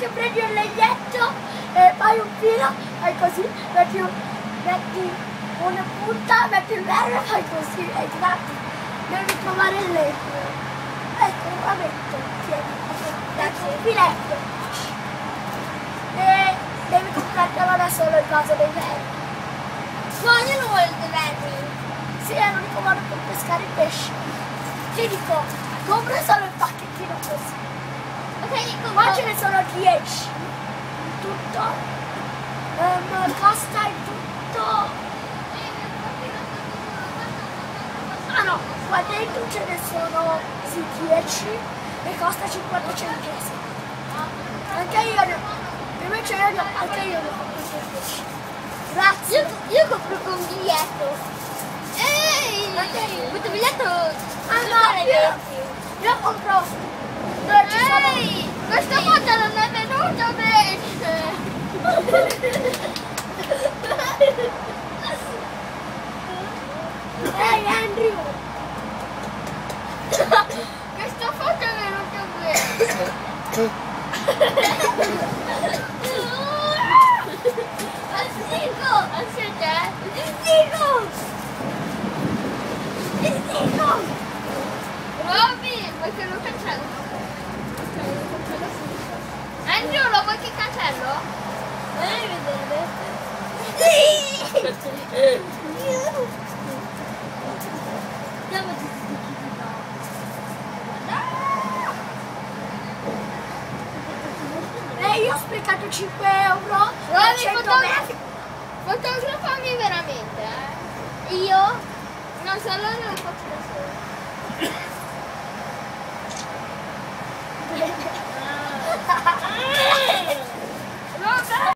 che prendi un legnetto e fai un filo, fai così, metti una punta, metti il verde e fai così, e guardi, devi trovare il legno. Ecco, lo metto, tieni, ecco, un filetto. E devi comprartelo da solo il vaso dei vermi. No, io non voglio dei vermi. Sì, è l'unico modo per pescare i pesci. Ti dico, compra solo il pacchettino così. Ok, Qua ce ne sono 10. Tutto. Costa in tutto. Ah no, qua dentro ce ne sono sì, 10 e costa 50 centesimi. Anche io ne ho. Invece anche io ne ho comprato 10. Grazie. Io compro con un biglietto. Ehi! Questo biglietto... Ah no, io compro. Ehi! Questa volta non è venuto pesce! Ehi Andrew! Questa volta è venuto pesce! Assico! Aspetta! Dico! Robby! Vuoi che lo cancello? Andrew, lo vuoi che cancello? Vedere. Andiamo di Io ho sprecato 5 euro. Robby, fotografami veramente, Io? No, solo non lo faccio da solo.